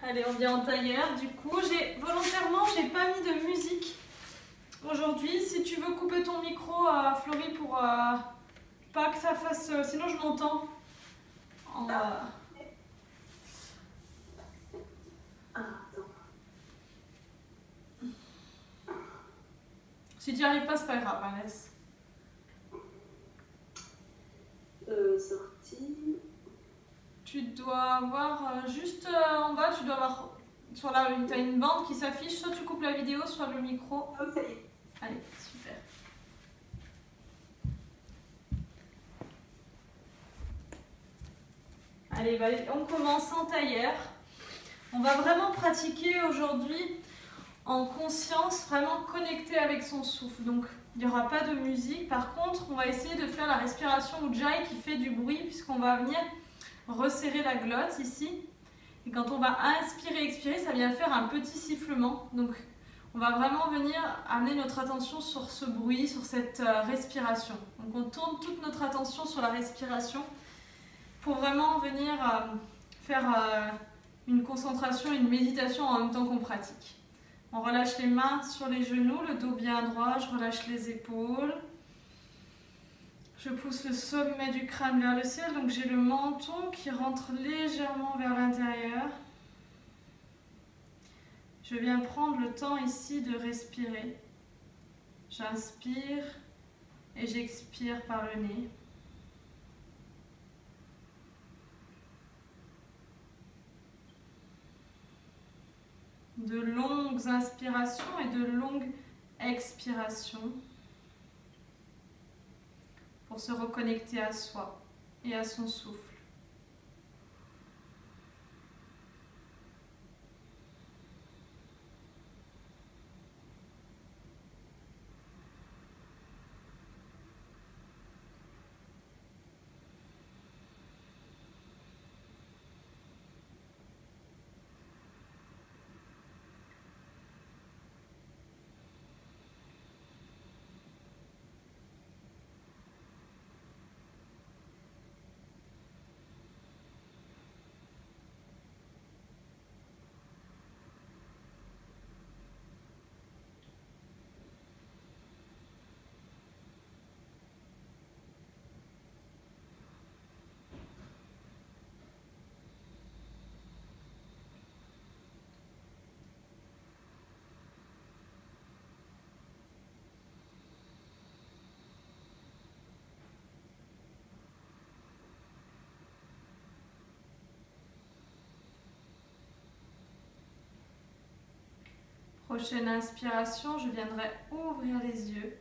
Allez, on vient en tailleur. Du coup, volontairement, j'ai pas mis de musique aujourd'hui. Si tu veux couper ton micro, Florie, pour pas que ça fasse... sinon, je m'entends. Si tu n'y arrives pas, c'est pas grave, hein, laisse. Sortie. Tu dois avoir juste en bas, tu dois avoir sur la tu as une bande qui s'affiche, soit tu coupes la vidéo, soit le micro. Oh, ça y est. Allez, super. Allez, on commence en tailleur. On va vraiment pratiquer aujourd'hui en conscience, vraiment connecté avec son souffle. Donc, il n'y aura pas de musique. Par contre, on va essayer de faire la respiration Ujjayi qui fait du bruit puisqu'on va venir resserrer la glotte ici. Et quand on va inspirer, expirer, ça vient faire un petit sifflement. Donc, on va vraiment venir amener notre attention sur ce bruit, sur cette respiration. Donc, on tourne toute notre attention sur la respiration pour vraiment venir faire une concentration, une méditation en même temps qu'on pratique. On relâche les mains sur les genoux, le dos bien droit, je relâche les épaules. Je pousse le sommet du crâne vers le ciel, donc j'ai le menton qui rentre légèrement vers l'intérieur. Je viens prendre le temps ici de respirer. J'inspire et j'expire par le nez. De longues inspirations et de longues expirations pour se reconnecter à soi et à son souffle. Prochaine inspiration, je viendrai ouvrir les yeux,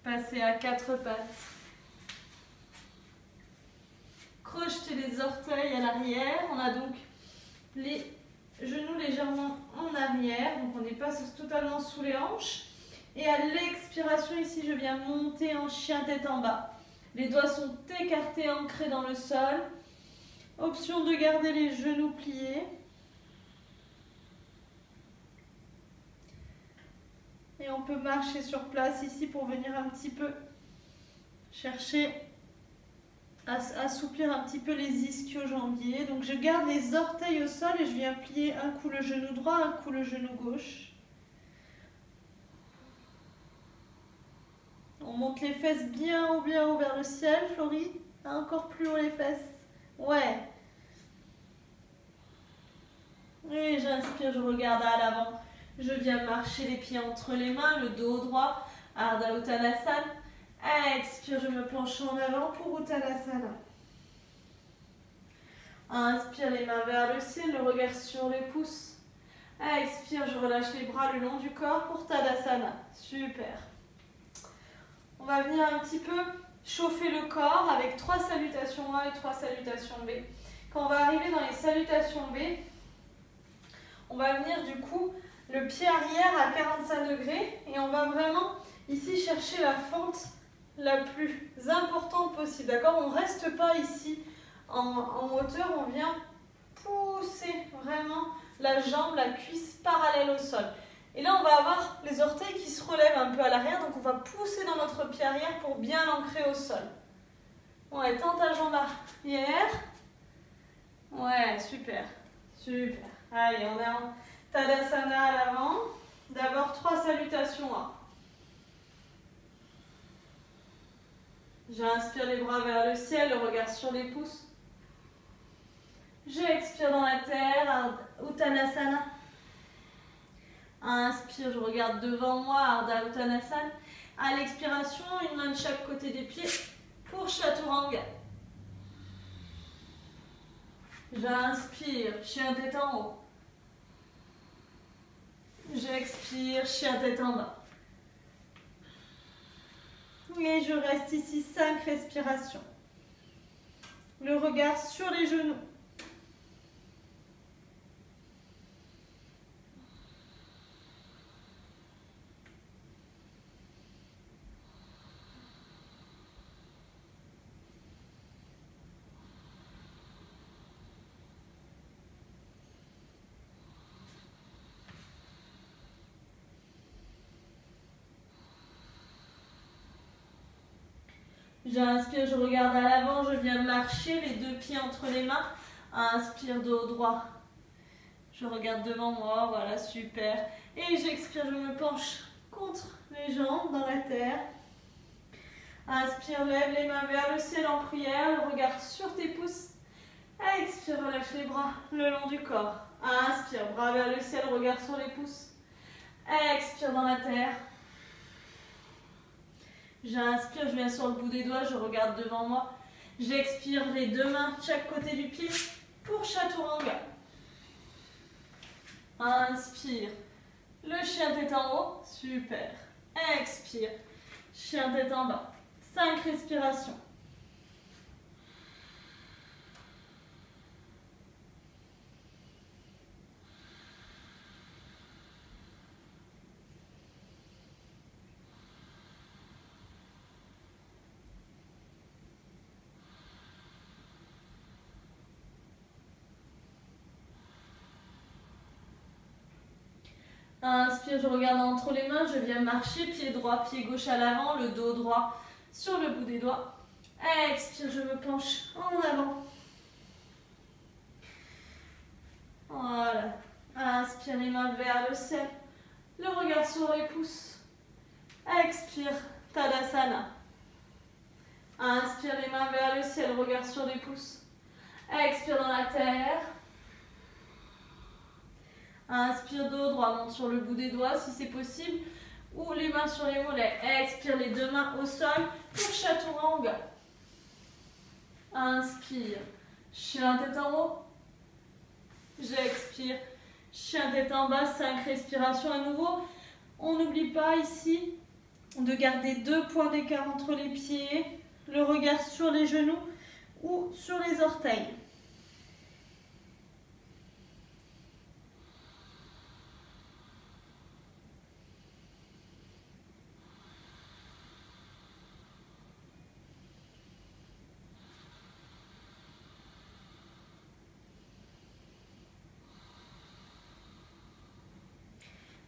passer à quatre pattes, crocheter les orteils à l'arrière. On a donc les genoux légèrement en arrière, donc on n'est pas totalement sous les hanches. Et à l'expiration ici, je viens monter en chien tête en bas. Les doigts sont écartés, ancrés dans le sol. Option de garder les genoux pliés. Et on peut marcher sur place ici pour venir un petit peu chercher à assouplir un petit peu les ischio-jambiers. Donc je garde les orteils au sol et je viens plier un coup le genou droit, un coup le genou gauche. On monte les fesses bien haut vers le ciel, Florie. Encore plus haut les fesses. Ouais. Et j'inspire, je regarde à l'avant. Je viens marcher les pieds entre les mains, le dos droit, Ardha Uttanasana. Expire, je me penche en avant pour Uttanasana. Inspire, les mains vers le ciel, le regard sur les pouces. Expire, je relâche les bras le long du corps pour Tadasana. Super. On va venir un petit peu chauffer le corps avec 3 salutations A et 3 salutations B. Quand on va arriver dans les salutations B, on va venir du coup le pied arrière à 45 degrés et on va vraiment ici chercher la fente la plus importante possible. D'accord? On ne reste pas ici en hauteur, on vient pousser vraiment la jambe, la cuisse parallèle au sol. Et là, on va avoir les orteils qui se relèvent un peu à l'arrière, donc on va pousser dans notre pied arrière pour bien l'ancrer au sol. Ouais, tends ta jambe arrière. Ouais, super, super. Allez, on est en Tadasana à l'avant. D'abord 3 salutations. J'inspire les bras vers le ciel, le regard sur les pouces. J'expire dans la terre, Uttanasana. Inspire, je regarde devant moi, Ardha Uttanasana. À l'expiration, une main de chaque côté des pieds pour Chaturanga. J'inspire, chien tête en haut. J'expire, chien tête en bas. Et je reste ici 5 respirations. Le regard sur les genoux. J'inspire, je regarde à l'avant, je viens marcher, les 2 pieds entre les mains. Inspire, dos droit. Je regarde devant moi, voilà, super. Et j'expire, je me penche contre les jambes dans la terre. Inspire, lève les mains vers le ciel en prière, le regard sur tes pouces. Expire, relâche les bras le long du corps. Inspire, bras vers le ciel, regard sur les pouces. Expire dans la terre. J'inspire, je viens sur le bout des doigts, je regarde devant moi. J'expire, les 2 mains de chaque côté du pied pour Chaturanga. Inspire, le chien tête en haut, super. Expire, chien tête en bas. 5 respirations. Inspire, je regarde entre les mains, je viens marcher, pied droit, pied gauche à l'avant, le dos droit sur le bout des doigts. Expire, je me penche en avant. Voilà. Inspire, les mains vers le ciel, le regard sur les pouces. Expire, Tadasana. Inspire, les mains vers le ciel, regard sur les pouces. Expire dans la terre. Inspire, dos droit, monte sur le bout des doigts si c'est possible. Ou les mains sur les mollets. Expire, les 2 mains au sol pour Chaturanga. Inspire, chien tête en haut. J'expire, chien tête en bas. 5 respirations à nouveau. On n'oublie pas ici de garder 2 points d'écart entre les pieds. Le regard sur les genoux ou sur les orteils.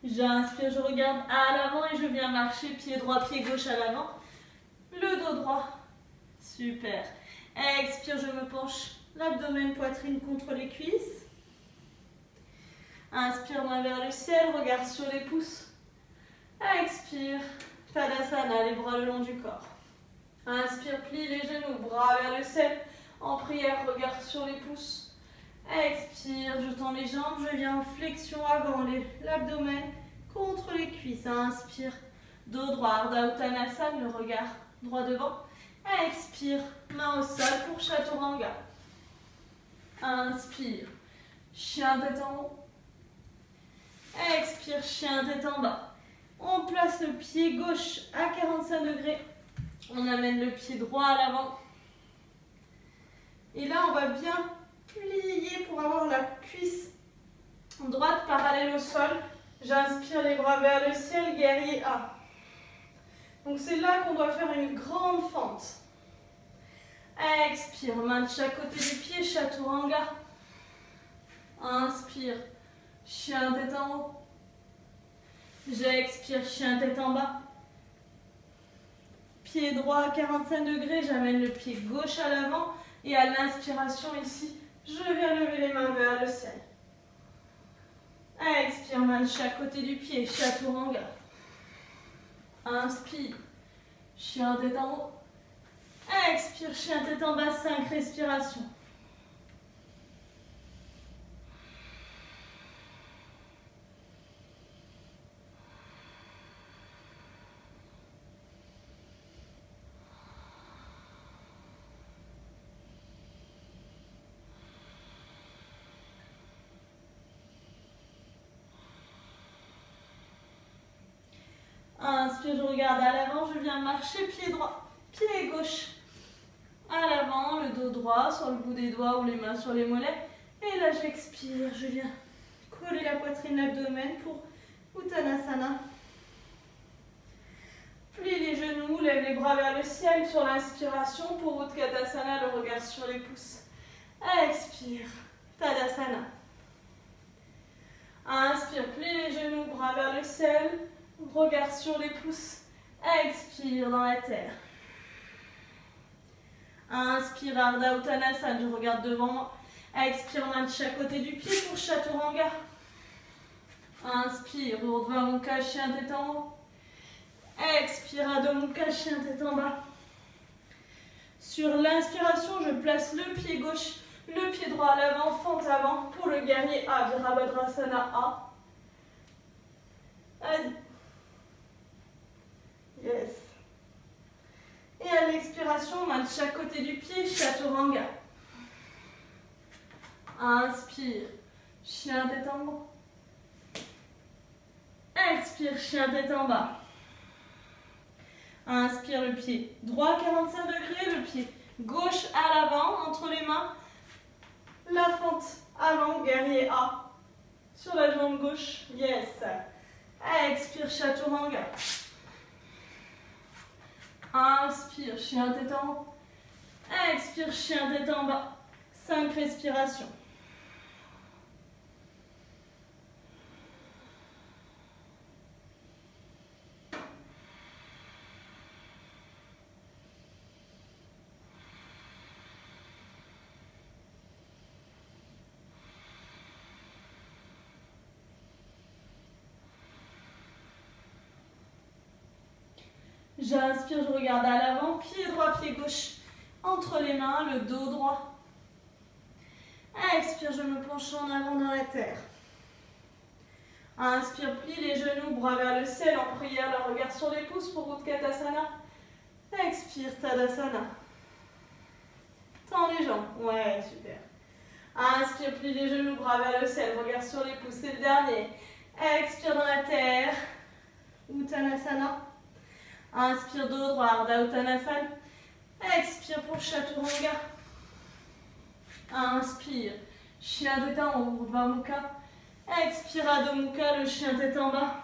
J'inspire, je regarde à l'avant et je viens marcher, pied droit, pied gauche à l'avant. Le dos droit. Super. Expire, je me penche, l'abdomen, poitrine contre les cuisses. Inspire, main vers le ciel, regard sur les pouces. Expire, Tadasana, les bras le long du corps. Inspire, plie les genoux, bras vers le ciel. En prière, regard sur les pouces. Expire, je tends les jambes, je viens en flexion avant l'abdomen contre les cuisses. Inspire, dos droit, Ardha Uttanasana, le regard droit devant. Expire, main au sol pour Chaturanga. Inspire, chien tête en haut. Expire, chien tête en bas. On place le pied gauche à 45 degrés. On amène le pied droit à l'avant. Et là, on va bien plier pour avoir la cuisse droite parallèle au sol. J'inspire, les bras vers le ciel, guerrier A. Donc c'est là qu'on doit faire une grande fente. Expire, main de chaque côté du pied, Chaturanga. Inspire, chien tête en haut. J'expire, chien tête en bas. Pied droit à 45 degrés, j'amène le pied gauche à l'avant. Et à l'inspiration ici, je viens lever les mains vers le ciel. Expire, main de chaque côté du pied, chaturanga. Inspire, chien tête en haut. Expire, chien tête en bas, 5 respirations. Inspire, je regarde à l'avant, je viens marcher, pied droit, pied gauche. À l'avant, le dos droit sur le bout des doigts ou les mains sur les mollets. Et là, j'expire, je viens coller la poitrine, l'abdomen pour Uttanasana. Plie les genoux, lève les bras vers le ciel sur l'inspiration pour Utkatasana, le regard sur les pouces. Expire, Tadasana. Inspire, plie les genoux, bras vers le ciel. Regard sur les pouces. Expire dans la terre. Inspire, Ardha Uttanasana, je regarde devant moi. Expire, main de chaque côté du pied pour Chaturanga. Inspire, Urdhva Mukha, chien tête en haut. Expire, Adho Mukha, chien tête en bas. Sur l'inspiration, je place le pied gauche, le pied droit à l'avant, fente avant pour le guerrier A, Virabhadrasana A. Vas-y. Yes. Et à l'expiration, main de chaque côté du pied, Chaturanga. Inspire, chien tête en haut. Expire, chien tête en bas. Inspire, le pied droit 45 degrés, le pied gauche à l'avant, entre les mains. La fente avant, guerrier A. Sur la jambe gauche, yes. Expire, Chaturanga. Inspire, chien tête en haut. Expire, chien tête en bas. 5 respirations. J'inspire, je regarde à l'avant, pied droit, pied gauche, entre les mains, le dos droit. Expire, je me penche en avant dans la terre. Inspire, plie les genoux, bras vers le ciel en prière, le regard sur les pouces pour Utkatasana. Expire, Tadasana. Tends les jambes, ouais, super. Inspire, plie les genoux, bras vers le ciel, regard sur les pouces, c'est le dernier. Expire dans la terre, Uttanasana. Inspire, dos droit, Ardha Uttanasana. Expire pour Chaturanga. Inspire, chien tête en haut, Urdhva Mukha. Expire, Adho Mukha, le chien tête en bas.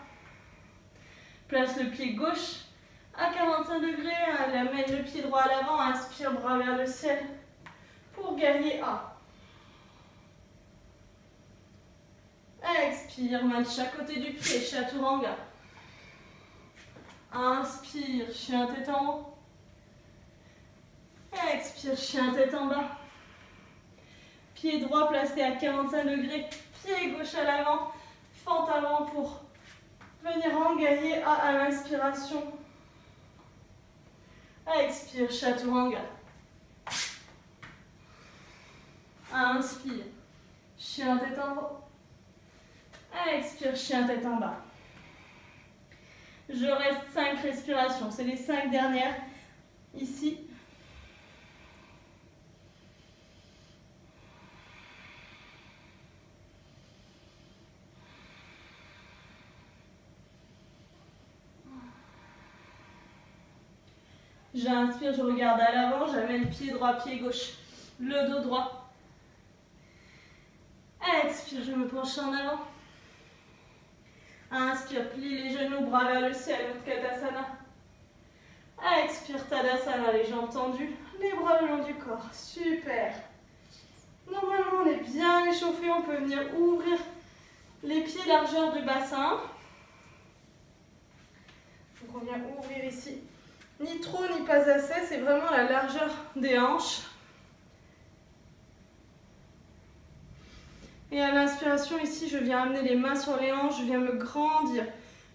Place le pied gauche à 45 degrés, amène le pied droit à l'avant, inspire, bras vers le ciel pour guerrier A. Expire, main de chaque côté du pied, Chaturanga. Inspire, chien tête en haut. Expire, chien tête en bas. Pied droit placé à 45 degrés, pied gauche à l'avant, fente avant pour venir en guerrier A à l'inspiration. Expire, Chaturanga. Inspire, chien tête en haut. Expire, chien tête en bas. Je reste 5 respirations, c'est les 5 dernières ici. J'inspire, je regarde à l'avant, j'amène pied droit, pied gauche, le dos droit. Expire, je me penche en avant. Inspire, plie les genoux, bras vers le ciel, Utkatasana. Expire, Tadasana, les jambes tendues, les bras le long du corps. Super. Normalement, on est bien échauffé, on peut venir ouvrir les pieds largeur du bassin. Donc on vient ouvrir ici. Ni trop, ni pas assez, c'est vraiment la largeur des hanches. Et à l'inspiration, ici, je viens amener les mains sur les hanches, je viens me grandir.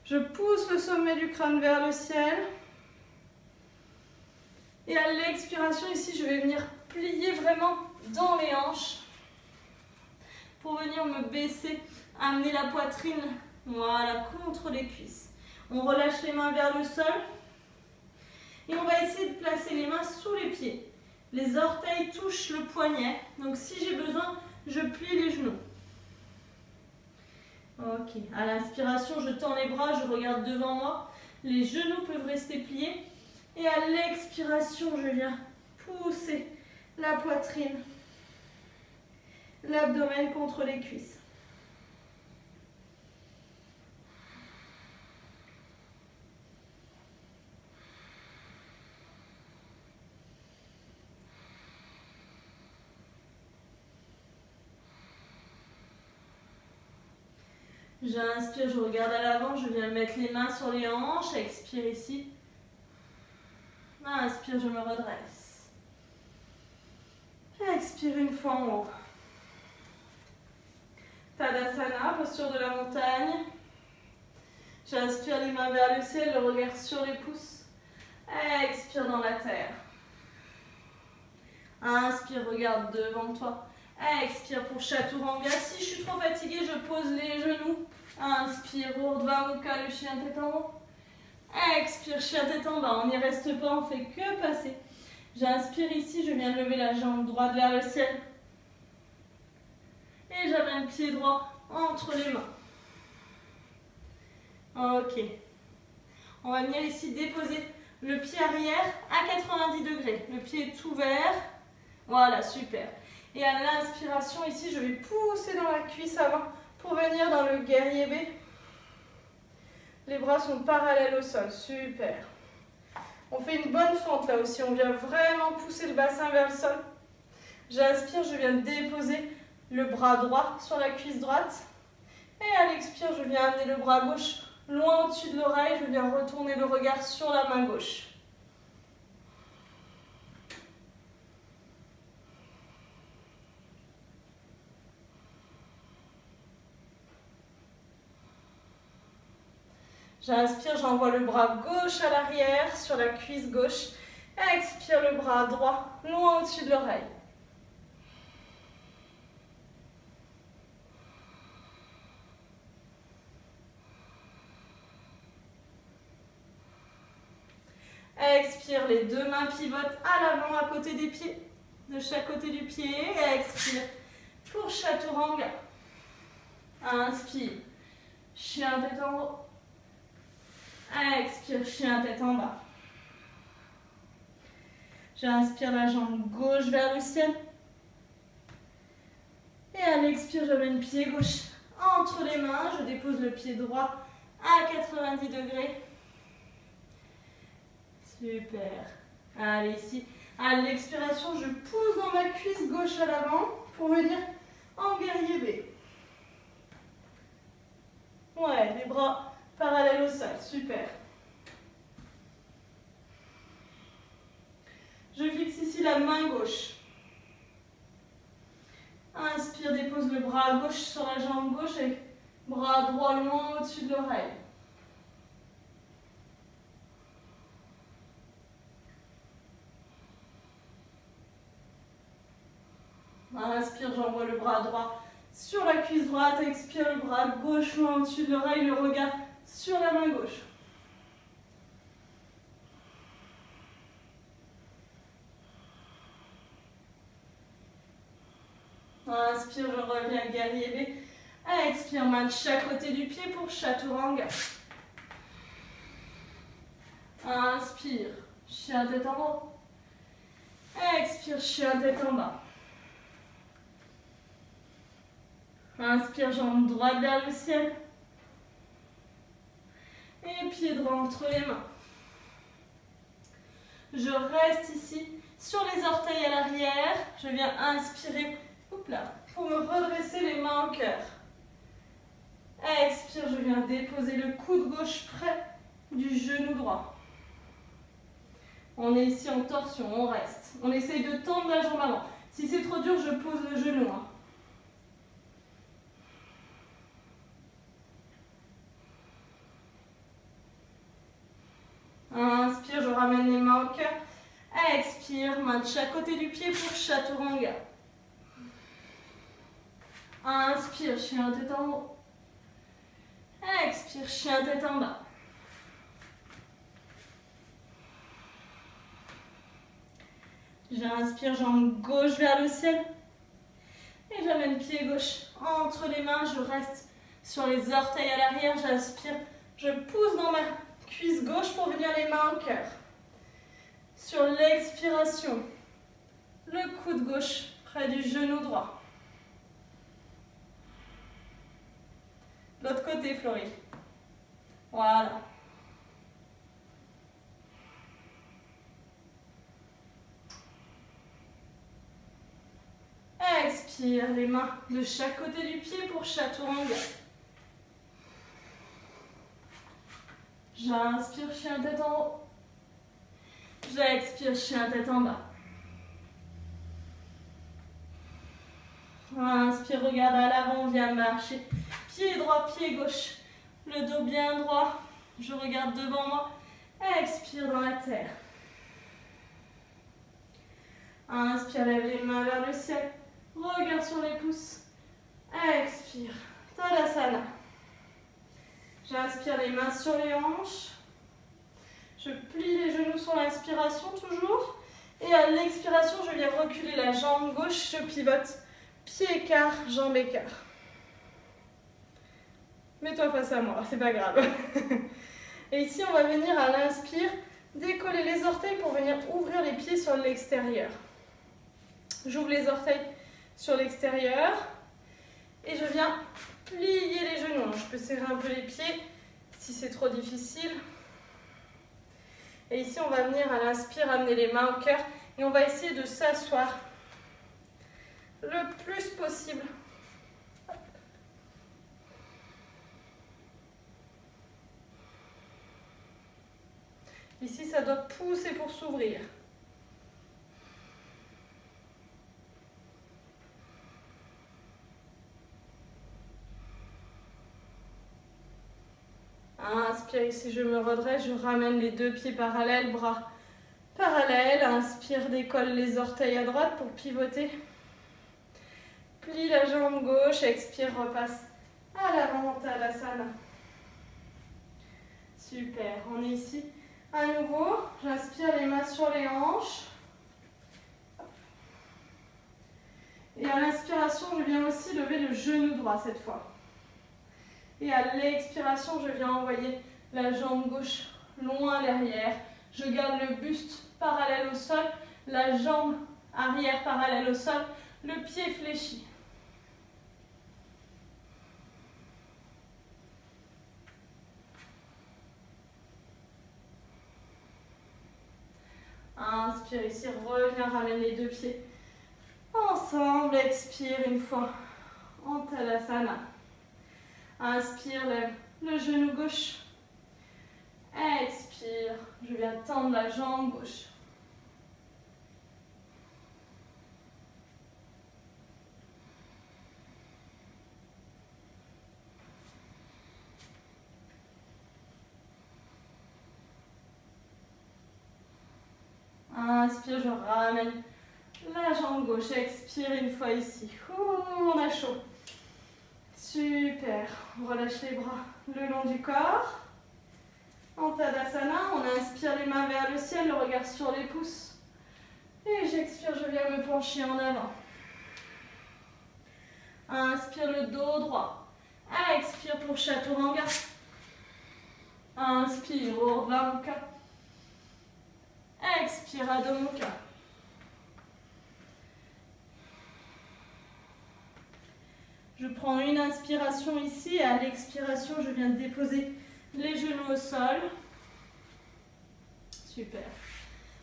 Je pousse le sommet du crâne vers le ciel. Et à l'expiration, ici, je vais venir plier vraiment dans les hanches pour venir me baisser, amener la poitrine, voilà, contre les cuisses. On relâche les mains vers le sol et on va essayer de placer les mains sous les pieds. Les orteils touchent le poignet, donc si j'ai besoin, je plie les genoux. Ok, à l'inspiration, je tends les bras, je regarde devant moi. Les genoux peuvent rester pliés. Et à l'expiration, je viens pousser la poitrine, l'abdomen contre les cuisses. J'inspire, je regarde à l'avant, je viens mettre les mains sur les hanches, expire ici. Inspire, je me redresse. Expire une fois en haut. Tadasana, posture de la montagne. J'inspire les mains vers le ciel, le regard sur les pouces. Expire dans la terre. Inspire, regarde devant toi. Expire pour Chaturanga. Si je suis trop fatiguée, je pose les genoux. Inspire, Urdhva Mukha, le chien tête en haut. Expire, chien tête en bas. On n'y reste pas, on fait que passer. J'inspire ici, je viens lever la jambe droite vers le ciel. Et j'amène le pied droit entre les mains. Ok. On va venir ici déposer le pied arrière à 90 degrés. Le pied est ouvert. Voilà, super. Et à l'inspiration, ici, je vais pousser dans la cuisse avant pour venir dans le guerrier B. Les bras sont parallèles au sol. Super. On fait une bonne fente là aussi. On vient vraiment pousser le bassin vers le sol. J'inspire, je viens déposer le bras droit sur la cuisse droite. Et à l'expire, je viens amener le bras gauche loin au-dessus de l'oreille. Je viens retourner le regard sur la main gauche. J'inspire, j'envoie le bras gauche à l'arrière sur la cuisse gauche. Expire le bras droit loin au-dessus de l'oreille. Expire, les deux mains pivotent à l'avant, à côté des pieds, de chaque côté du pied. Expire pour Chaturanga. Inspire, chien tête en haut. Expire, chien tête en bas. J'inspire la jambe gauche vers le ciel. Et à l'expire, j'amène le pied gauche entre les mains. Je dépose le pied droit à 90 degrés. Super. Allez, ici, à l'expiration, je pousse dans ma cuisse gauche à l'avant pour venir en guerrier B. Ouais, les bras parallèles au sol. Super. Je fixe ici la main gauche. Inspire, dépose le bras gauche sur la jambe gauche et bras droit loin au-dessus de l'oreille. Inspire, j'envoie le bras droit sur la cuisse droite. Expire, le bras gauche loin au-dessus de l'oreille, le regard sur la main gauche. Inspire, je reviens guerrier B. Expire, main de chaque côté du pied pour Chaturanga. Inspire, chien tête en haut. Expire, chien tête en bas. Inspire, jambe droite vers le ciel. Et pied droit entre les mains. Je reste ici sur les orteils à l'arrière. Je viens inspirer pour me redresser les mains au cœur. Expire, je viens déposer le coude gauche près du genou droit. On est ici en torsion, on reste. On essaye de tendre la jambe avant. Si c'est trop dur, je pose le genou. ramène les mains au cœur. Expire, main de chaque côté du pied pour chaturanga. Inspire, chien tête en haut. Expire, chien tête en bas. J'inspire, jambe gauche vers le ciel. Et j'amène pied gauche entre les mains. Je reste sur les orteils à l'arrière. J'inspire, je pousse dans ma cuisse gauche pour venir les mains au cœur. Sur l'expiration, le coude gauche près du genou droit. L'autre côté, Florie. Voilà. Expire, les mains de chaque côté du pied pour chaturanga. J'inspire, chien tête en haut. J'expire, chien tête en bas. Inspire, regarde à l'avant, viens marcher. Pied droit, pied gauche. Le dos bien droit. Je regarde devant moi. Expire dans la terre. Inspire, lève les mains vers le ciel. Regarde sur les pouces. Expire. Tadasana. J'inspire les mains sur les hanches. Je plie les genoux sur l'inspiration toujours. Et à l'expiration, je viens reculer la jambe gauche. Je pivote. Pied écart, jambe écart. Mets-toi face à moi, c'est pas grave. Et ici, on va venir à l'inspire, décoller les orteils pour venir ouvrir les pieds sur l'extérieur. J'ouvre les orteils sur l'extérieur et je viens plier les genoux. Je peux serrer un peu les pieds si c'est trop difficile. Et ici, on va venir à l'inspire, amener les mains au cœur et on va essayer de s'asseoir le plus possible. Ici, ça doit pousser pour s'ouvrir. Inspire, ici je me redresse, je ramène les deux pieds parallèles, bras parallèles. Inspire, décolle les orteils à droite pour pivoter. Plie la jambe gauche, expire, repasse à l'avant, Tadasana. Super, on est ici. À nouveau, j'inspire les mains sur les hanches. Et à l'inspiration, je viens aussi lever le genou droit cette fois. Et à l'expiration, je viens envoyer la jambe gauche loin derrière. Je garde le buste parallèle au sol, la jambe arrière parallèle au sol, le pied fléchi. Inspire ici, reviens, ramène les deux pieds ensemble. Expire une fois en Tadasana. Inspire, lève le genou gauche. Expire, je viens tendre la jambe gauche. Inspire, je ramène la jambe gauche. Expire une fois ici. Ouh, on a chaud. Super. On relâche les bras le long du corps. En Tadasana, on inspire les mains vers le ciel, le regard sur les pouces. Et j'expire, je viens me pencher en avant. Inspire le dos droit. Expire pour Chaturanga. Inspire, Urdhva Mukha. Expire, Adho Mukha. Je prends une inspiration ici et à l'expiration, je viens de déposer les genoux au sol. Super.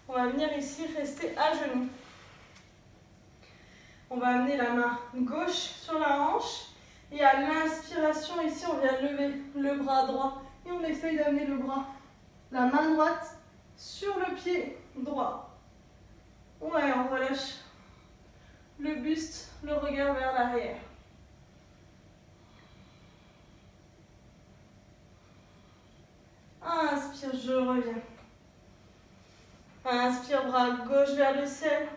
On va venir ici rester à genoux. On va amener la main gauche sur la hanche. Et à l'inspiration, ici, on vient lever le bras droit. Et on essaye d'amener le bras, la main droite, sur le pied droit. Ouais, on relâche le buste, le regard vers l'arrière. Inspire, je reviens. Inspire, bras gauche vers le ciel.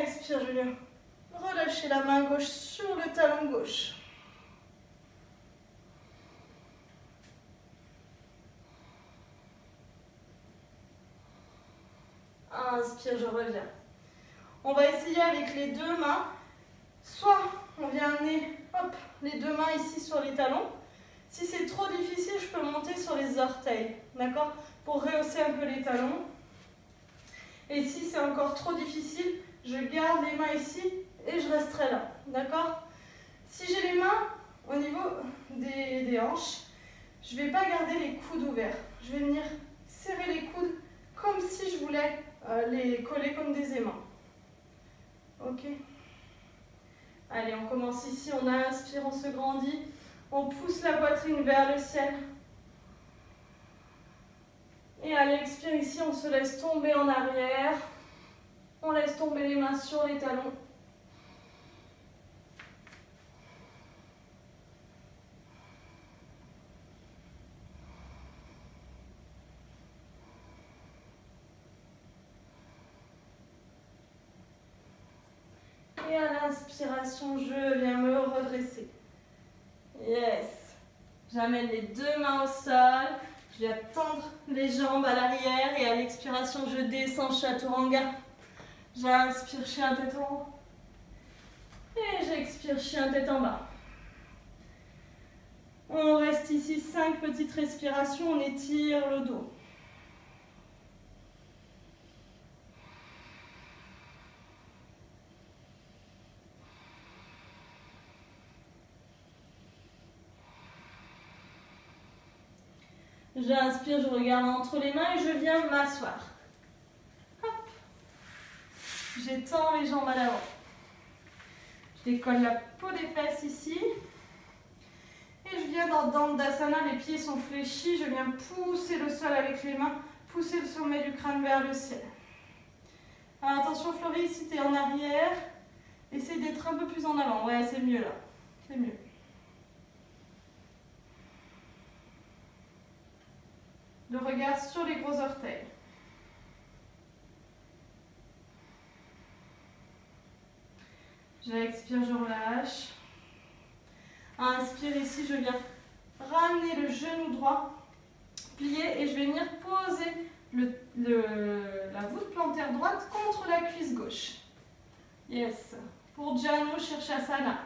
Expire, Julien. Relâchez la main gauche sur le talon gauche. Inspire, je reviens. On va essayer avec les deux mains. Soit on vient amener les deux mains ici sur les talons. Si c'est trop difficile, je peux monter sur les orteils. D'accord? Pour rehausser un peu les talons. Et si c'est encore trop difficile, je garde les mains ici et je resterai là. D'accord? Si j'ai les mains au niveau des hanches, je ne vais pas garder les coudes ouverts. Je vais venir serrer les coudes comme si je voulais les coller comme des aimants. Ok? Allez, on commence ici. On inspire, on se grandit. On pousse la poitrine vers le ciel. Et à l'expire ici, on se laisse tomber en arrière. On laisse tomber les mains sur les talons. Et à l'inspiration, je viens me redresser. Yes. J'amène les deux mains au sol. Je viens tendre les jambes à l'arrière. Et à l'expiration, je descends chaturanga. J'inspire, chien tête en haut. Et j'expire, chien tête en bas. On reste ici 5 petites respirations. On étire le dos. J'inspire, je regarde entre les mains et je viens m'asseoir. J'étends les jambes à l'avant. Je décolle la peau des fesses ici. Et je viens dans Dandasana, les pieds sont fléchis. Je viens pousser le sol avec les mains, pousser le sommet du crâne vers le ciel. Alors attention Florie, si tu es en arrière, essaye d'être un peu plus en avant. Ouais, c'est mieux là. C'est mieux. Le regard sur les gros orteils. J'expire, je relâche. Inspire ici, je viens ramener le genou droit, plier et je vais venir poser la voûte plantaire droite contre la cuisse gauche. Yes. Pour Janu Shirshasana.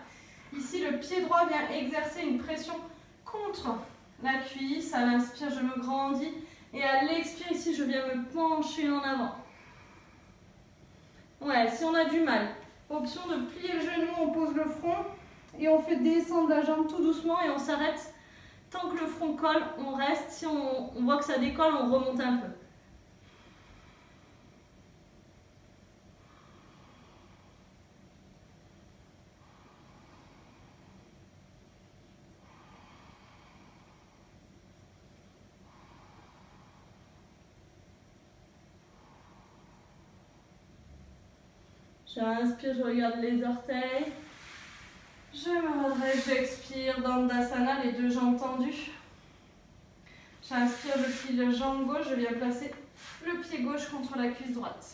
Ici, le pied droit vient exercer une pression contre la cuisse. À l'inspire, je me grandis. Et à l'expire, ici, je viens me pencher en avant. Ouais, si on a du mal, option de plier le genou, on pose le front. Et on fait descendre la jambe tout doucement et on s'arrête. Tant que le front colle, on reste. Si on voit que ça décolle, on remonte un peu. J'inspire, je regarde les orteils. Je me redresse, j'expire, Dandasana, les deux jambes tendues. J'inspire, je plie la jambe gauche, je viens placer le pied gauche contre la cuisse droite.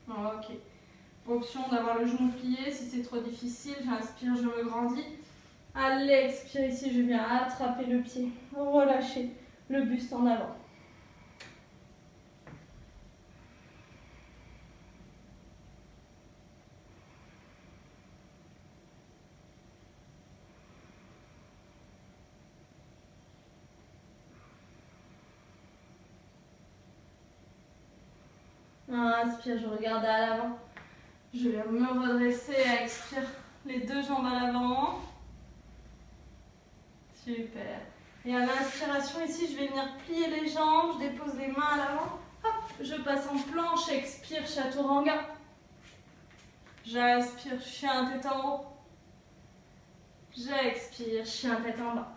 Ok. Option d'avoir le genou plié, si c'est trop difficile, j'inspire, je me grandis. À l'expire ici, je viens attraper le pied, relâcher le buste en avant. Inspire, je regarde à l'avant. Je viens me redresser, expire les deux jambes à l'avant. Super. Et à l'inspiration ici, je vais venir plier les jambes, je dépose les mains à l'avant. Hop, je passe en planche, expire, chaturanga. J'inspire, chien tête en haut. J'expire, chien tête en bas.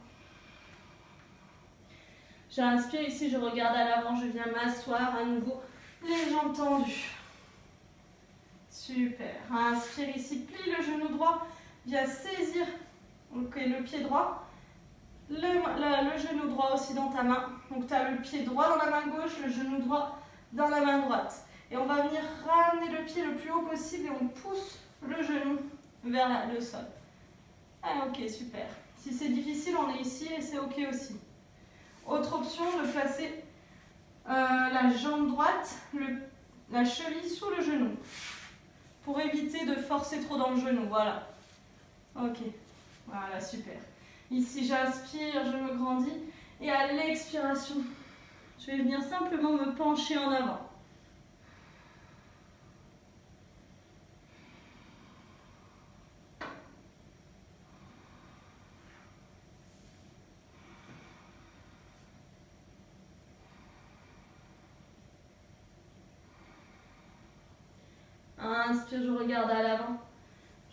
J'inspire ici, je regarde à l'avant, je viens m'asseoir à nouveau. Les jambes tendues. Super. Inspire ici, plie le genou droit. Viens saisir le pied droit. le genou droit aussi dans ta main. Donc tu as le pied droit dans la main gauche, le genou droit dans la main droite. Et on va venir ramener le pied le plus haut possible et on pousse le genou vers le sol. Ah, ok, super. Si c'est difficile, on est ici et c'est ok aussi. Autre option, de placer la jambe droite, la cheville sous le genou. Pour éviter de forcer trop dans le genou, voilà. Ok, voilà, super. Ici, j'inspire, je me grandis. Et à l'expiration, je vais venir simplement me pencher en avant. Inspire, je regarde à l'avant.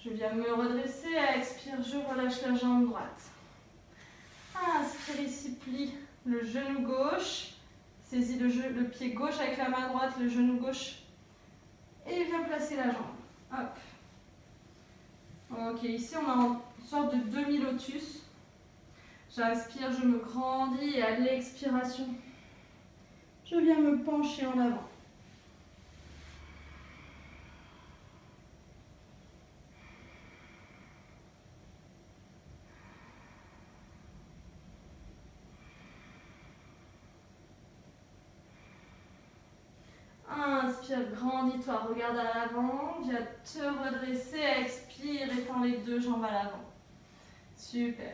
Je viens me redresser. Expire, je relâche la jambe droite. Inspire ici, plie le genou gauche. Saisis le pied gauche avec la main droite, le genou gauche. Et viens placer la jambe. Hop. Ok, ici on a une sorte de demi-lotus. J'inspire, je me grandis et à l'expiration, je viens me pencher en avant. Inspire, grandis-toi, regarde à l'avant, viens te redresser, expire, étends les deux jambes à l'avant. Super.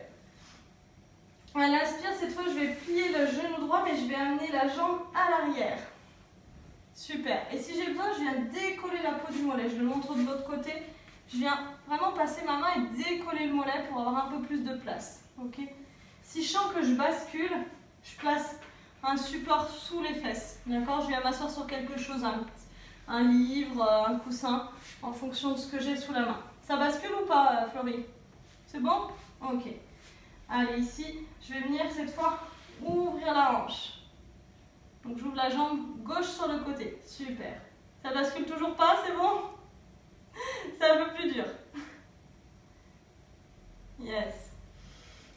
À l'inspire, cette fois, je vais plier le genou droit, mais je vais amener la jambe à l'arrière. Super. Et si j'ai besoin, je viens décoller la peau du mollet. Je le montre de l'autre côté. Je viens vraiment passer ma main et décoller le mollet pour avoir un peu plus de place. Ok. Si je sens que je bascule, je place un support sous les fesses. D'accord. Je viens m'asseoir sur quelque chose, un livre, un coussin, en fonction de ce que j'ai sous la main. Ça bascule ou pas, Florie? C'est bon? Ok. Allez, ici, je vais venir cette fois ouvrir la hanche. Donc j'ouvre la jambe gauche sur le côté. Super. Ça bascule toujours pas, c'est bon? C'est un peu plus dur. Yes.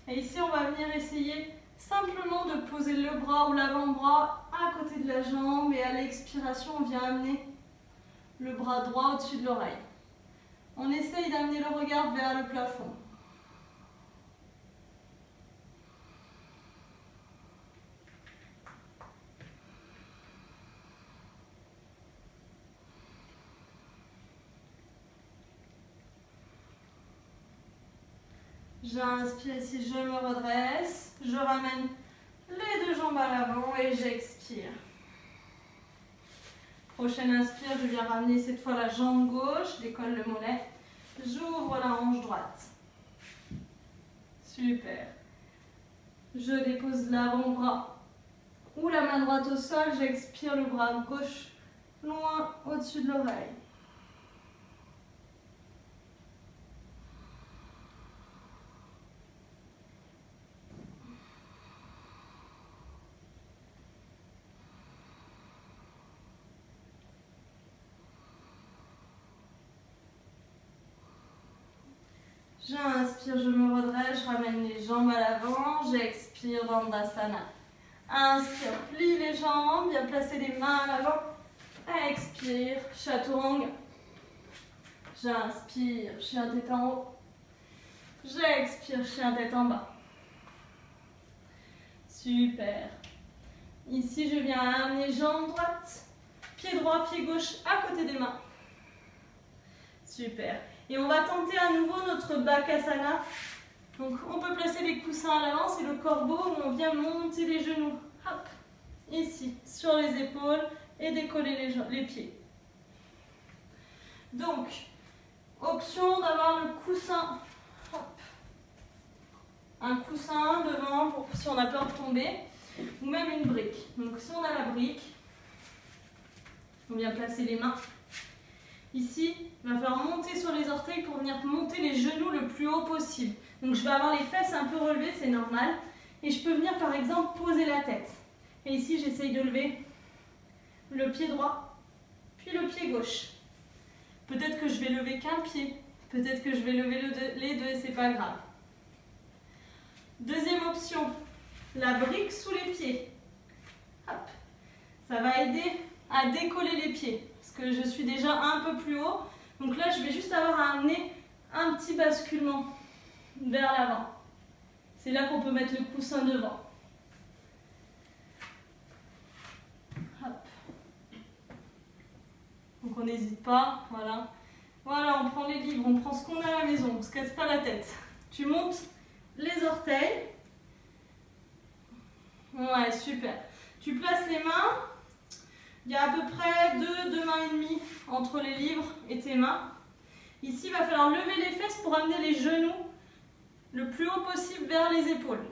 Et ici, on va venir essayer simplement de poser le bras ou l'avant-bras à côté de la jambe. Et à l'expiration, on vient amener le bras droit au-dessus de l'oreille. On essaye d'amener le regard vers le plafond. J'inspire ici, je me redresse, je ramène les deux jambes à l'avant et j'expire. Prochaine inspire, je viens ramener cette fois la jambe gauche, je décolle le mollet, j'ouvre la hanche droite. Super. Je dépose l'avant-bras ou la main droite au sol, j'expire le bras gauche loin au-dessus de l'oreille. J'inspire, je me redresse, je ramène les jambes à l'avant, j'expire Dandasana. Inspire, plie les jambes, viens placer les mains à l'avant. Expire, chaturanga. J'inspire, chien tête en haut. J'expire, chien tête en bas. Super. Ici, je viens amener jambe droite, pied droit, pied gauche à côté des mains. Super. Et on va tenter à nouveau notre Bakasana. Donc on peut placer les coussins à l'avant, c'est le corbeau où on vient monter les genoux. Hop, ici, sur les épaules et décoller les pieds. Donc, option d'avoir le coussin. Hop. Un coussin devant pour si on a peur de tomber. Ou même une brique. Donc si on a la brique, on vient placer les mains. Ici, il va falloir monter sur les orteils pour venir monter les genoux le plus haut possible. Donc je vais avoir les fesses un peu relevées, c'est normal. Et je peux venir par exemple poser la tête. Et ici, j'essaye de lever le pied droit, puis le pied gauche. Peut-être que je vais lever qu'un pied, peut-être que je vais lever les deux et c'est pas grave. Deuxième option, la brique sous les pieds. Hop. Ça va aider à décoller les pieds, parce que je suis déjà un peu plus haut. Donc là, je vais juste avoir à amener un petit basculement vers l'avant. C'est là qu'on peut mettre le coussin devant. Hop. Donc on n'hésite pas, voilà. Voilà, on prend les livres, on prend ce qu'on a à la maison, on ne se casse pas la tête. Tu montes les orteils. Ouais, super. Tu places les mains. Il y a à peu près deux mains et demie entre les livres et tes mains. Ici, il va falloir lever les fesses pour amener les genoux le plus haut possible vers les épaules.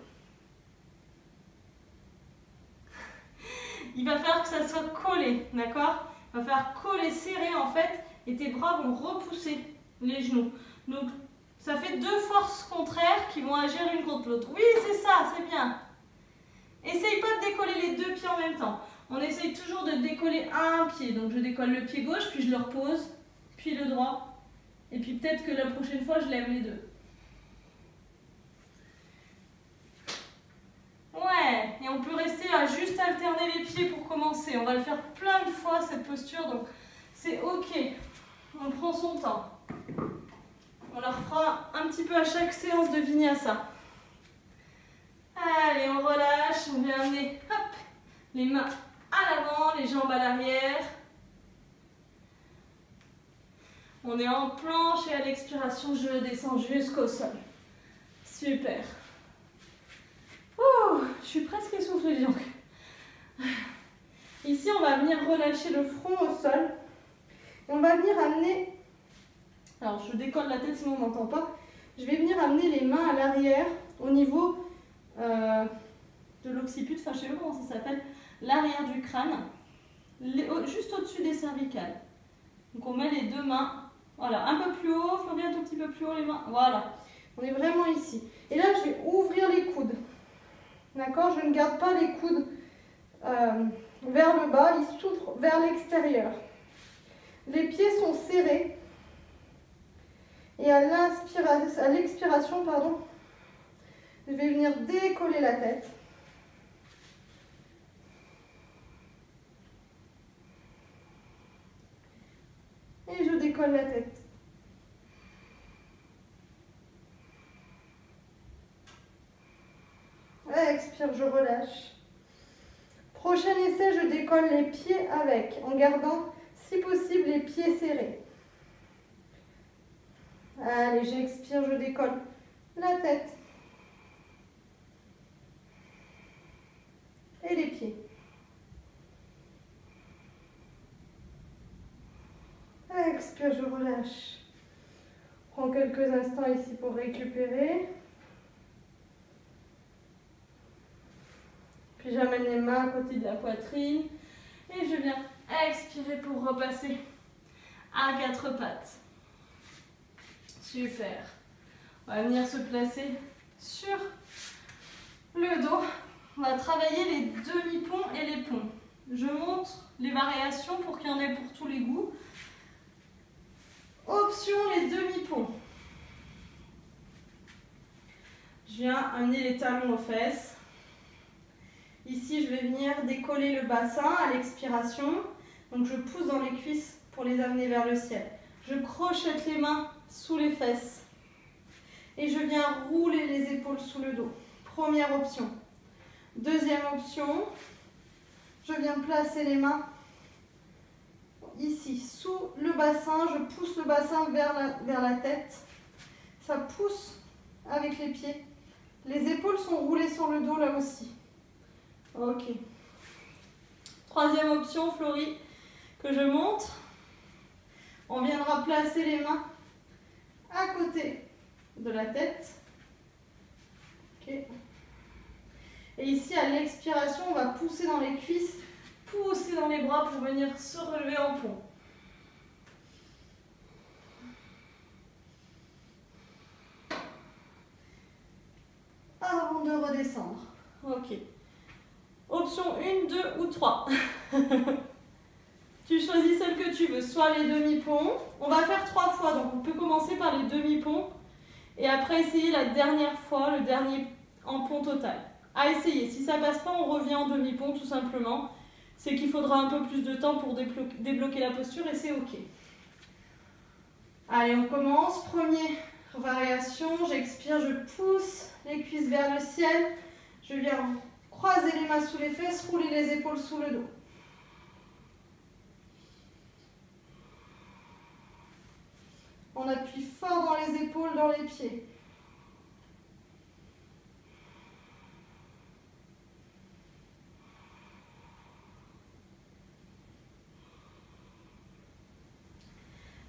Il va falloir que ça soit collé, d'accord? Il va falloir coller, serrer en fait, et tes bras vont repousser les genoux. Donc, ça fait deux forces contraires qui vont agir l'une contre l'autre. Oui, c'est ça, c'est bien. Essaye pas de décoller les deux pieds en même temps. On essaye toujours de décoller un pied. Donc, je décolle le pied gauche, puis je le repose, puis le droit. Et puis peut-être que la prochaine fois, je lève les deux. Ouais, et on peut rester à juste alterner les pieds pour commencer. On va le faire plein de fois, cette posture, donc c'est ok. On prend son temps. On la refera un petit peu à chaque séance de vinyasa. Allez, on relâche, on vient amener hop, les mains à l'avant, les jambes à l'arrière. On est en planche et à l'expiration, je descends jusqu'au sol. Super. Ouh, je suis presque essoufflée donc. Ici, on va venir relâcher le front au sol. On va venir amener, alors je décolle la tête sinon on n'entend pas. Je vais venir amener les mains à l'arrière au niveau de l'occiput, enfin je ne sais pas comment ça s'appelle, l'arrière du crâne, juste au-dessus des cervicales. Donc on met les deux mains, voilà, un peu plus haut, Flavie un tout petit peu plus haut les mains, voilà. On est vraiment ici. Et là je vais ouvrir les coudes. D'accord, je ne garde pas les coudes vers le bas, ils s'ouvrent vers l'extérieur. Les pieds sont serrés. Et à l'expiration, pardon, je vais venir décoller la tête. Et je décolle la tête. Expire, je relâche. Prochain essai, je décolle les pieds avec, en gardant, si possible, les pieds serrés. Allez, j'expire, je décolle la tête. Et les pieds. Expire, je relâche. Prends quelques instants ici pour récupérer. Puis j'amène les mains à côté de la poitrine. Et je viens expirer pour repasser à quatre pattes. Super. On va venir se placer sur le dos. On va travailler les demi-ponts et les ponts. Je montre les variations pour qu'il y en ait pour tous les goûts. Option les demi-ponts. Je viens amener les talons aux fesses. Ici, je vais venir décoller le bassin à l'expiration. Donc, je pousse dans les cuisses pour les amener vers le ciel. Je crochette les mains sous les fesses. Et je viens rouler les épaules sous le dos. Première option. Deuxième option, je viens placer les mains ici, sous le bassin. Je pousse le bassin vers la tête. Ça pousse avec les pieds. Les épaules sont roulées sur le dos là aussi. Ok. Troisième option, Florie, que je montre. On viendra placer les mains à côté de la tête. Ok. Et ici, à l'expiration, on va pousser dans les cuisses, pousser dans les bras pour venir se relever en pont. Avant de redescendre. Ok. Option 1, 2 ou 3. Tu choisis celle que tu veux, soit les demi-ponts. On va faire 3 fois, donc on peut commencer par les demi-ponts. Et après essayer la dernière fois, le dernier en pont total. À essayer. Si ça passe pas, on revient en demi-pont tout simplement. C'est qu'il faudra un peu plus de temps pour débloquer la posture et c'est ok. Allez, on commence. Première variation, j'expire, je pousse les cuisses vers le ciel. Je viens croiser les mains sous les fesses, rouler les épaules sous le dos. On appuie fort dans les épaules, dans les pieds.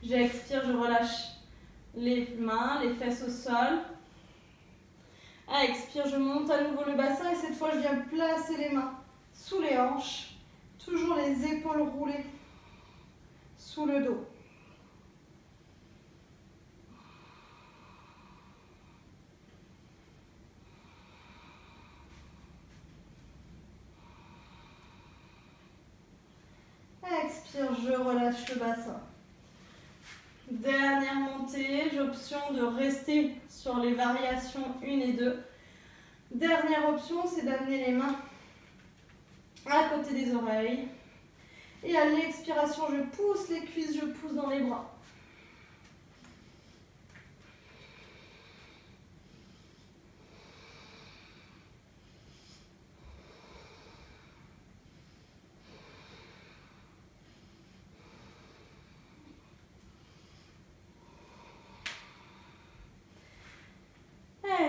J'expire, je relâche les mains, les fesses au sol. Expire, je monte à nouveau le bassin et cette fois je viens placer les mains sous les hanches. Toujours les épaules roulées sous le dos. Expire, je relâche le bassin. Dernière montée, j'ai option de rester sur les variations 1 et 2. Dernière option, c'est d'amener les mains à côté des oreilles. Et à l'expiration, je pousse les cuisses, je pousse dans les bras.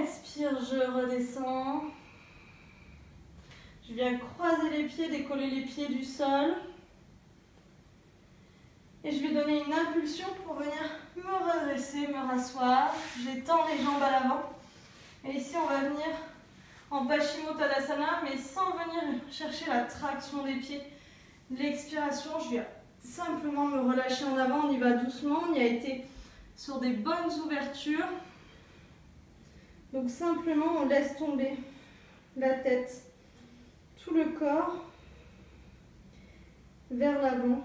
Expire, je redescends. Je viens croiser les pieds, décoller les pieds du sol. Et je vais donner une impulsion pour venir me redresser, me rasseoir. J'étends les jambes à l'avant. Et ici, on va venir en Paschimottanasana, mais sans venir chercher la traction des pieds. L'expiration, je viens simplement me relâcher en avant. On y va doucement. On y a été sur des bonnes ouvertures. Donc simplement, on laisse tomber la tête, tout le corps vers l'avant,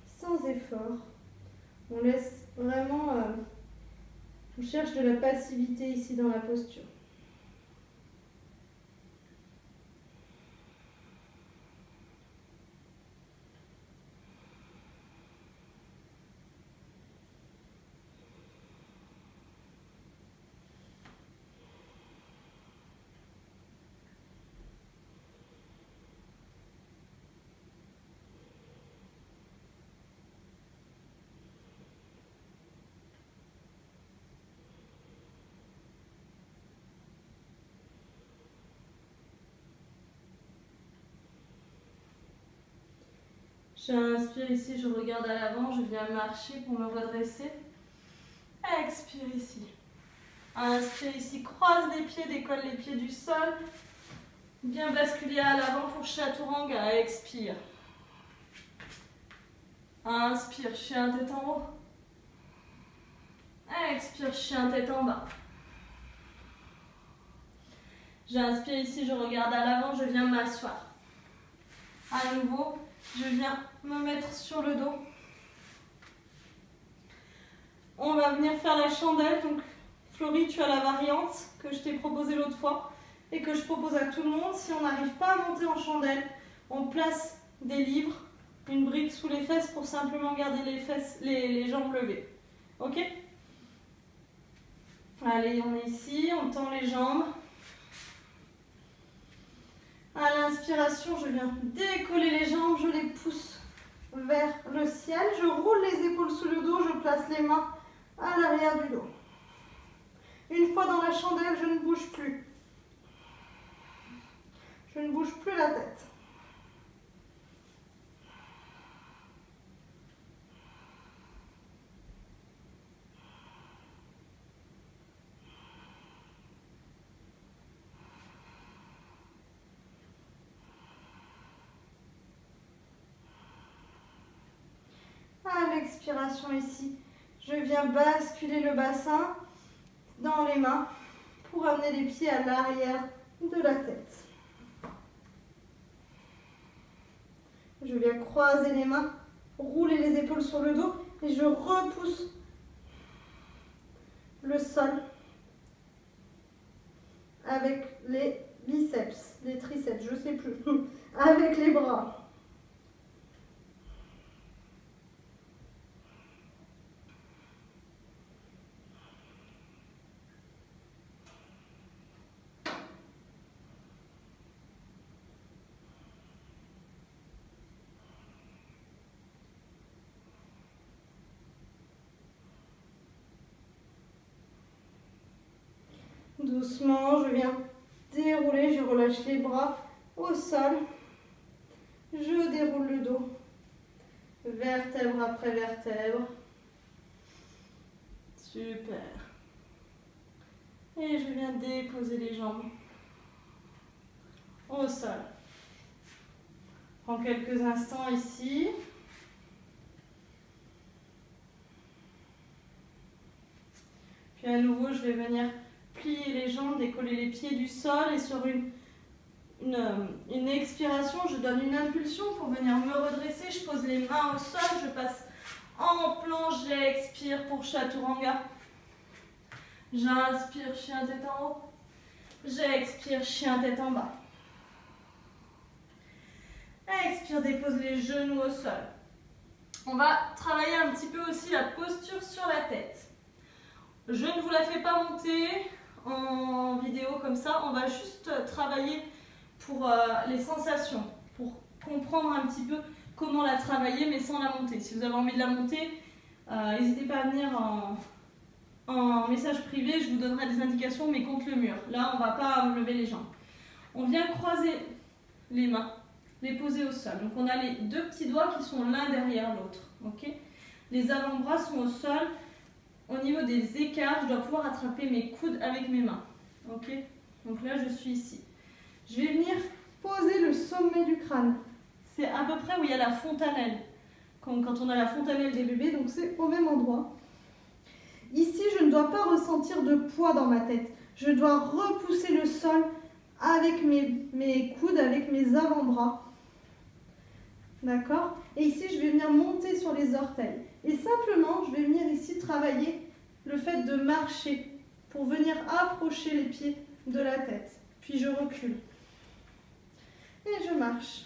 sans effort. On laisse vraiment, on cherche de la passivité ici dans la posture. J'inspire ici, je regarde à l'avant, je viens marcher pour me redresser. Expire ici. Inspire ici, croise les pieds, décolle les pieds du sol. Bien basculer à l'avant pour Chaturanga. Expire. Inspire, chien tête en haut. Expire, chien tête en bas. J'inspire ici, je regarde à l'avant, je viens m'asseoir. À nouveau, je viens me mettre sur le dos. On va venir faire la chandelle. Donc, Florie, tu as la variante que je t'ai proposée l'autre fois et que je propose à tout le monde. Si on n'arrive pas à monter en chandelle, on place des livres, une brique sous les fesses pour simplement garder les jambes levées. Ok? Allez, on est ici, on tend les jambes. À l'inspiration, je viens décoller les jambes, je les pousse vers le ciel. Je roule les épaules sous le dos, je place les mains à l'arrière du dos. Une fois dans la chandelle, je ne bouge plus. Je ne bouge plus la tête. À l'expiration ici, je viens basculer le bassin dans les mains pour amener les pieds à l'arrière de la tête. Je viens croiser les mains, rouler les épaules sur le dos et je repousse le sol avec les biceps, les triceps, je ne sais plus, avec les bras. Doucement, je viens dérouler, je relâche les bras au sol. Je déroule le dos, vertèbre après vertèbre. Super. Et je viens déposer les jambes au sol. Prends quelques instants ici. Puis à nouveau, je vais venir plier les jambes, décoller les pieds du sol et sur une expiration, je donne une impulsion pour venir me redresser. Je pose les mains au sol, je passe en planche, j'expire pour Chaturanga. J'inspire, chien tête en haut. J'expire, chien tête en bas. Expire, dépose les genoux au sol. On va travailler un petit peu aussi la posture sur la tête. Je ne vous la fais pas monter en vidéo comme ça, on va juste travailler pour les sensations, pour comprendre un petit peu comment la travailler mais sans la monter. Si vous avez envie de la monter, n'hésitez pas à venir en message privé, je vous donnerai des indications mais contre le mur. Là, on ne va pas lever les jambes. On vient croiser les mains, les poser au sol. Donc on a les deux petits doigts qui sont l'un derrière l'autre. Okay, les avant-bras sont au sol. Au niveau des écarts, je dois pouvoir attraper mes coudes avec mes mains. Ok, donc là, je suis ici. Je vais venir poser le sommet du crâne. C'est à peu près où il y a la fontanelle. Quand on a la fontanelle des bébés, donc c'est au même endroit. Ici, je ne dois pas ressentir de poids dans ma tête. Je dois repousser le sol avec mes coudes, avec mes avant-bras. D'accord? Et ici, je vais venir monter sur les orteils. Et simplement, je vais venir ici travailler le fait de marcher pour venir approcher les pieds de la tête. Puis je recule. Et je marche.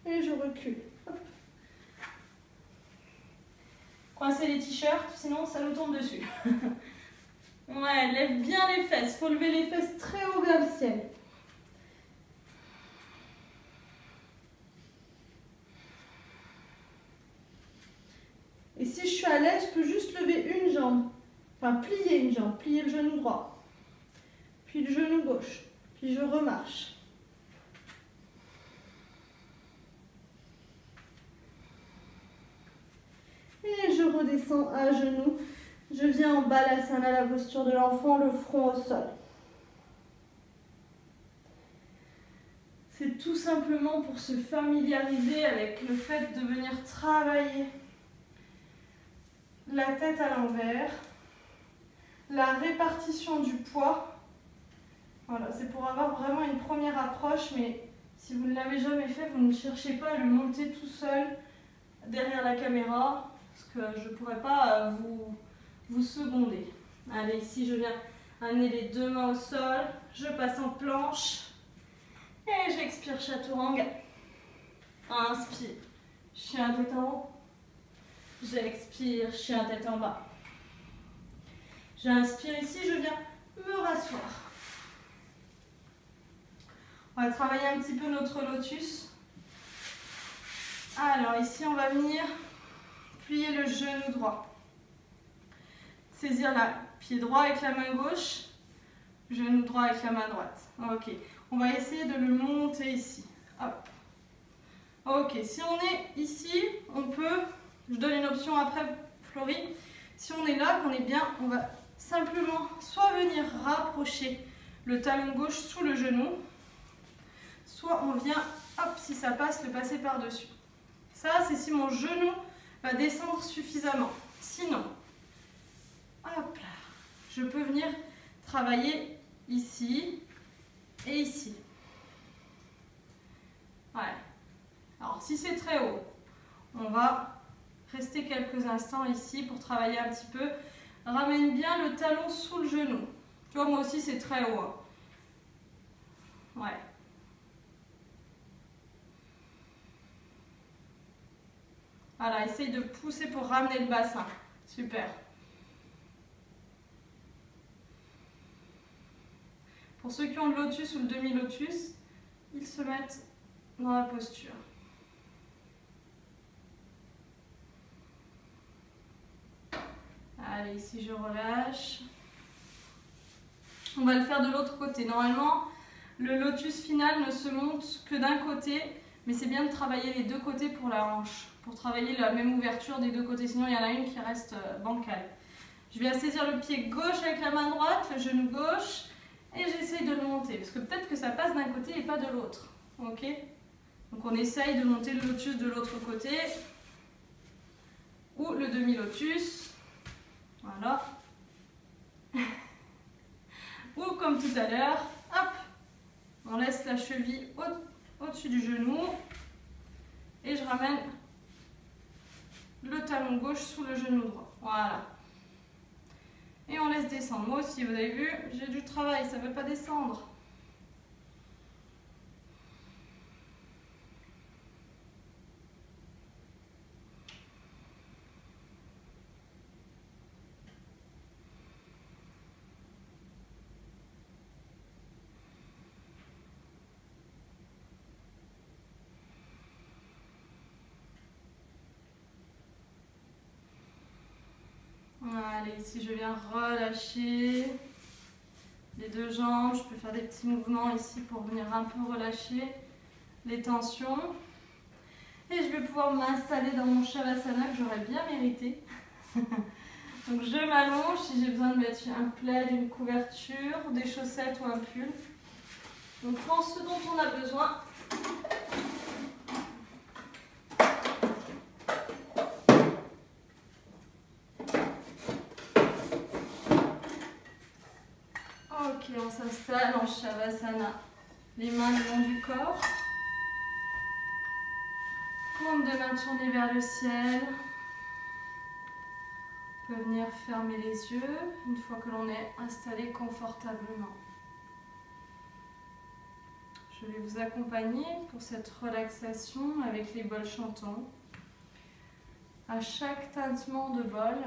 Et je recule. Hop. Coincez les t-shirts, sinon ça nous tombe dessus. Ouais, lève bien les fesses. Il faut lever les fesses très haut vers le ciel. Et si je suis à l'aise, je peux juste lever une jambe. Enfin, plier une jambe, plier le genou droit. Puis le genou gauche. Puis je remarche. Et je redescends à genoux. Je viens en balasana, la posture de l'enfant, le front au sol. C'est tout simplement pour se familiariser avec le fait de venir travailler la tête à l'envers, la répartition du poids. Voilà, c'est pour avoir vraiment une première approche, mais si vous ne l'avez jamais fait, vous ne cherchez pas à le monter tout seul derrière la caméra, parce que je ne pourrais pas vous seconder. Allez, ici je viens amener les deux mains au sol, je passe en planche et j'expire Chaturanga. Inspire, chien tête en haut. J'expire, chien tête en bas. J'inspire ici, je viens me rasseoir. On va travailler un petit peu notre lotus. Alors ici, on va venir plier le genou droit. Saisir le pied droit avec la main gauche, genou droit avec la main droite. Ok, on va essayer de le monter ici. Hop. Ok, si on est ici, on peut... Je donne une option après, Florie. Si on est là, qu'on est bien, on va simplement soit venir rapprocher le talon gauche sous le genou, soit on vient, hop, si ça passe, le passer par-dessus. Ça, c'est si mon genou va descendre suffisamment. Sinon, hop là, je peux venir travailler ici et ici. Ouais. Alors, si c'est très haut, on va rester quelques instants ici pour travailler un petit peu. Ramène bien le talon sous le genou. Tu vois, moi aussi, c'est très haut. Hein. Ouais. Voilà, essaye de pousser pour ramener le bassin. Super. Pour ceux qui ont le lotus ou le demi-lotus, ils se mettent dans la posture. Allez, ici je relâche. On va le faire de l'autre côté. Normalement, le lotus final ne se monte que d'un côté, mais c'est bien de travailler les deux côtés pour la hanche, pour travailler la même ouverture des deux côtés, sinon il y en a une qui reste bancale. Je viens saisir le pied gauche avec la main droite, le genou gauche, et j'essaye de le monter, parce que peut-être que ça passe d'un côté et pas de l'autre. Ok? Donc on essaye de monter le lotus de l'autre côté, ou le demi-lotus. Voilà. Ou comme tout à l'heure, hop, on laisse la cheville au-dessus du genou, et je ramène le talon gauche sous le genou droit. Voilà. Et on laisse descendre. Moi aussi, vous avez vu, j'ai du travail, ça ne veut pas descendre. Allez, ici je viens relâcher les deux jambes. Je peux faire des petits mouvements ici pour venir un peu relâcher les tensions. Et je vais pouvoir m'installer dans mon Shavasana que j'aurais bien mérité. Donc je m'allonge si j'ai besoin de mettre un plaid, une couverture, des chaussettes ou un pull. On prend ce dont on a besoin. Ok, on s'installe en Shavasana. Les mains le long du corps. Paume de main tournée vers le ciel. On peut venir fermer les yeux une fois que l'on est installé confortablement. Je vais vous accompagner pour cette relaxation avec les bols chantants. À chaque tintement de bol,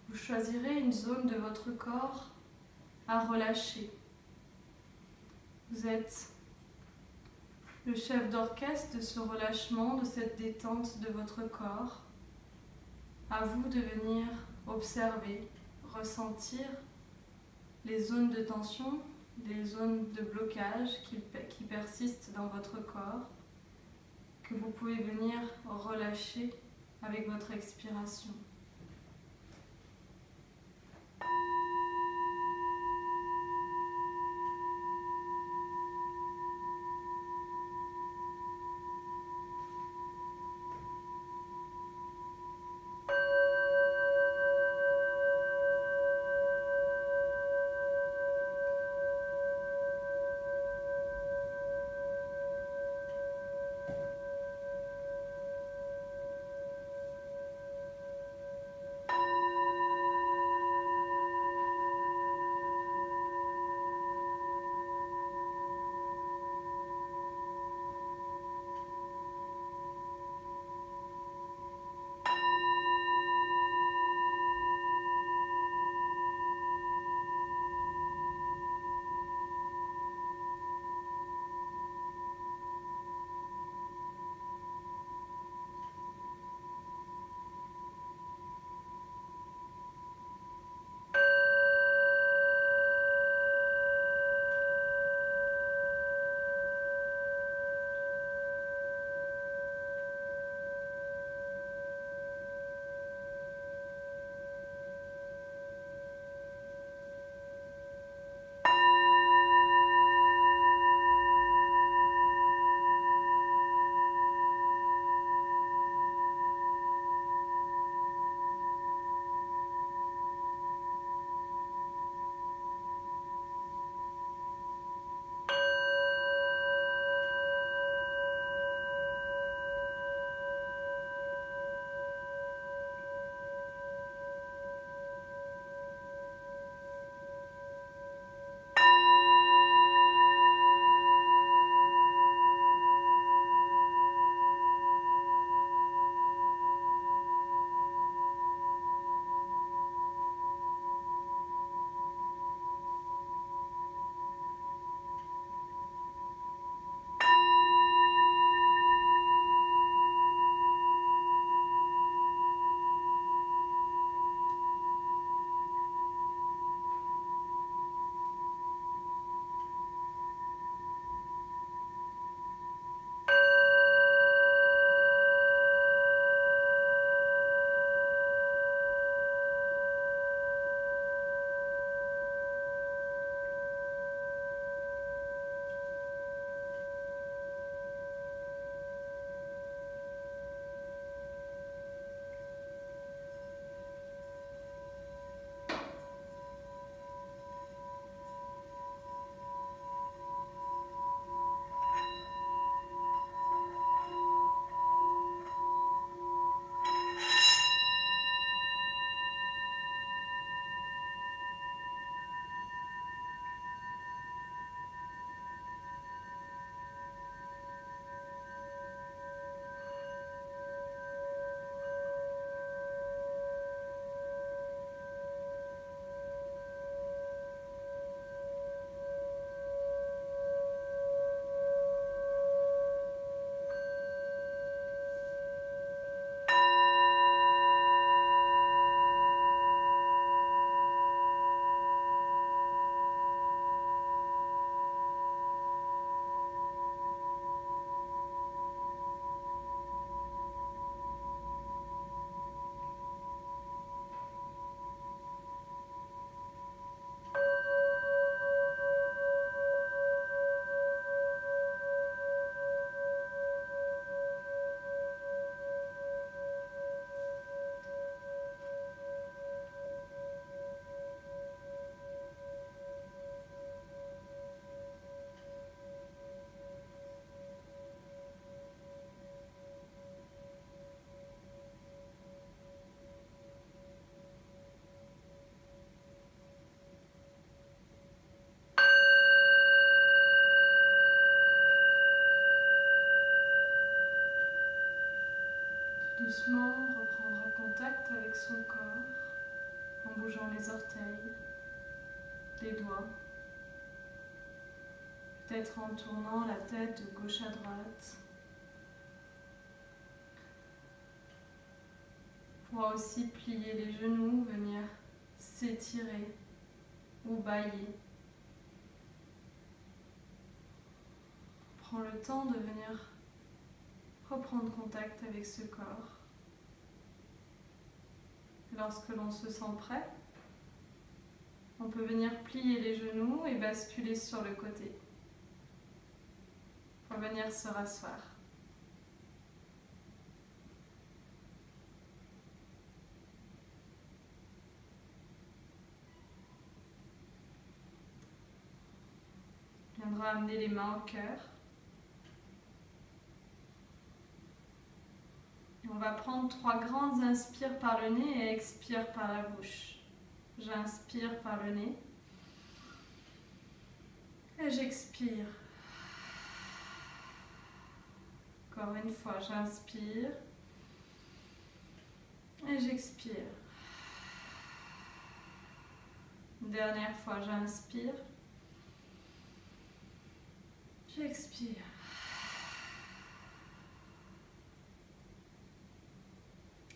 vous choisirez une zone de votre corps à relâcher. Vous êtes le chef d'orchestre de ce relâchement, de cette détente de votre corps. À vous de venir observer, ressentir les zones de tension, les zones de blocage qui persistent dans votre corps, que vous pouvez venir relâcher avec votre expiration. doucement reprendra contact avec son corps en bougeant les orteils, les doigts, peut-être en tournant la tête de gauche à droite. On pourra aussi plier les genoux, venir s'étirer ou bâiller. Prends le temps de venir reprendre contact avec ce corps. Lorsque l'on se sent prêt, on peut venir plier les genoux et basculer sur le côté pour venir se rasseoir. On viendra amener les mains au cœur. On va prendre 3 grandes inspires par le nez et expire par la bouche. J'inspire par le nez et j'expire. Encore une fois, j'inspire et j'expire. Une dernière fois, j'inspire, j'expire.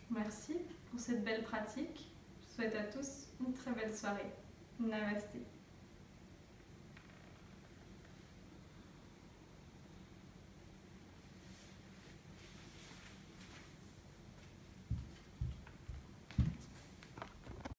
Merci pour cette belle pratique. Je souhaite à tous une très belle soirée. Namasté.